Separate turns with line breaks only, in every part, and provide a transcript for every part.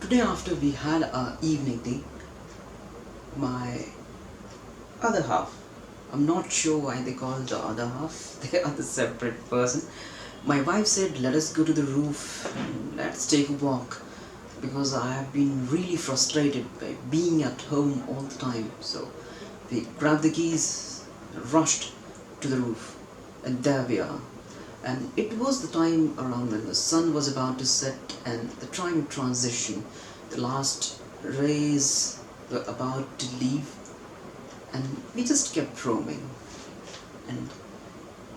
Today, after we had our evening tea, my other half, I'm not sure why they call the other half, they are the separate person. My wife said, let us go to the roof and let's take a walk because I have been really frustrated by being at home all the time. So we grabbed the keys, rushed to the roof, and there we are. And it was the time around when the sun was about to set and the time transition. The last rays were about to leave, and we just kept roaming. And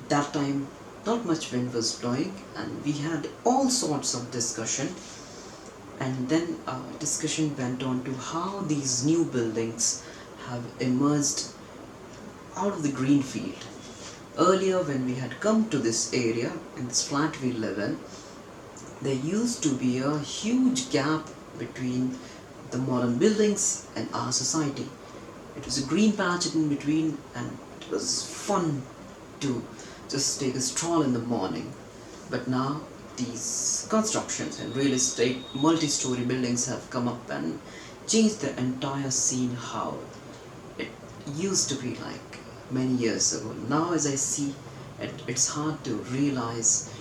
that time, not much wind was blowing, and we had all sorts of discussion. And then our discussion went on to how these new buildings have emerged out of the green field. Earlier, when we had come to this area, in this flat we live in, there used to be a huge gap between the modern buildings and our society. It was a green patch in between, and it was fun to just take a stroll in the morning. But now these constructions and real estate multi-story buildings have come up and changed the entire scene how it used to be like many years ago. Now as I see it, it's hard to realize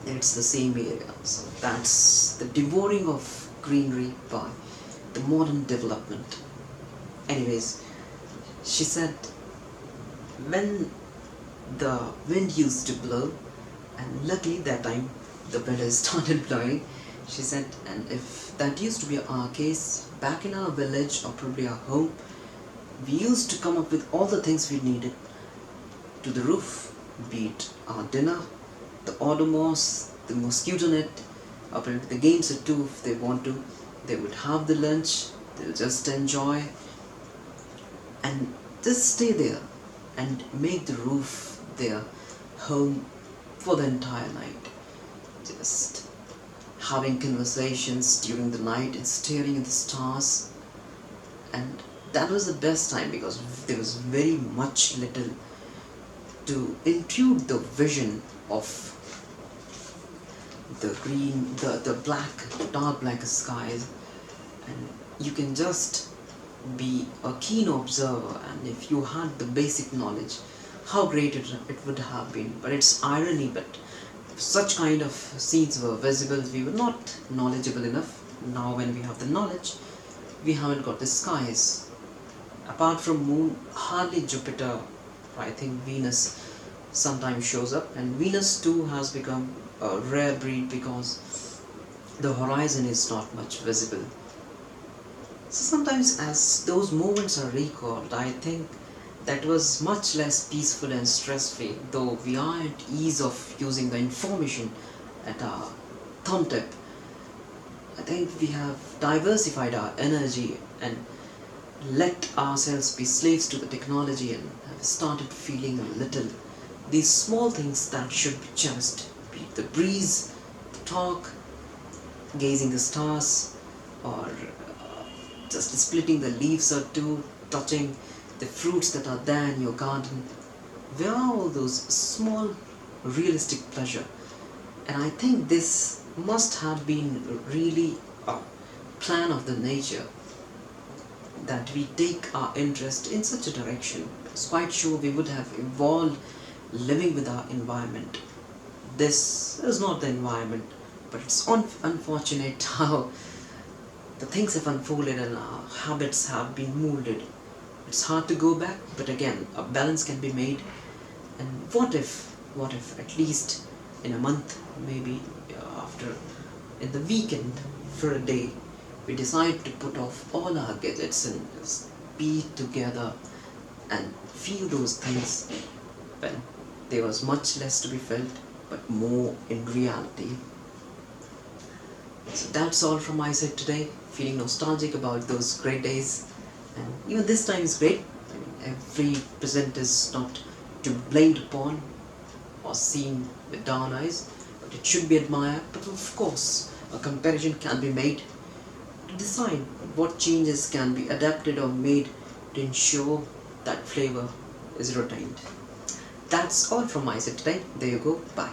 that it's the same area. So that's the devouring of greenery by the modern development. Anyways, she said when the wind used to blow, and luckily that time the wind has started blowing, she said, and if that used to be our case back in our village or probably our home, we used to come up with all the things we needed to the roof, be it our dinner, the Odomos, the mosquito net, or probably the games at two if they want to. They would have the lunch, they'll just enjoy and just stay there and make the roof their home for the entire night. Just having conversations during the night and staring at the stars. And that was the best time because there was very much little to intrude the vision of the green, the black, dark black skies, and you can just be a keen observer. And if you had the basic knowledge, how great it would have been. But it's irony, but such kind of scenes were visible, we were not knowledgeable enough. Now when we have the knowledge, we haven't got the skies. Apart from moon, hardly Jupiter, I think Venus sometimes shows up, and Venus too has become a rare breed because the horizon is not much visible. So sometimes as those moments are recalled, I think that was much less peaceful and stress-free, though we are at ease of using the information at our thumb tip. I think we have diversified our energy and let ourselves be slaves to the technology and have started feeling a little these small things that should be cherished, be it the breeze, the talk, gazing the stars, or just splitting the leaves or two, touching the fruits that are there in your garden. Where are all those small realistic pleasure? And I think this must have been really a plan of the nature that we take our interest in such a direction. It's quite sure we would have evolved living with our environment. This is not the environment, but it's unfortunate how the things have unfolded and our habits have been molded. It's hard to go back, but again, a balance can be made. And what if at least in a month, maybe after, in the weekend, for a day, we decide to put off all our gadgets and just be together and feel those things when there was much less to be felt, but more in reality. So that's all from my side today. Feeling nostalgic about those great days, and even this time is great. I mean, every present is not to be blamed upon or seen with down eyes, but it should be admired. But of course, a comparison can be made to decide what changes can be adapted or made to ensure that flavor is retained. That's all from my side today. There you go. Bye.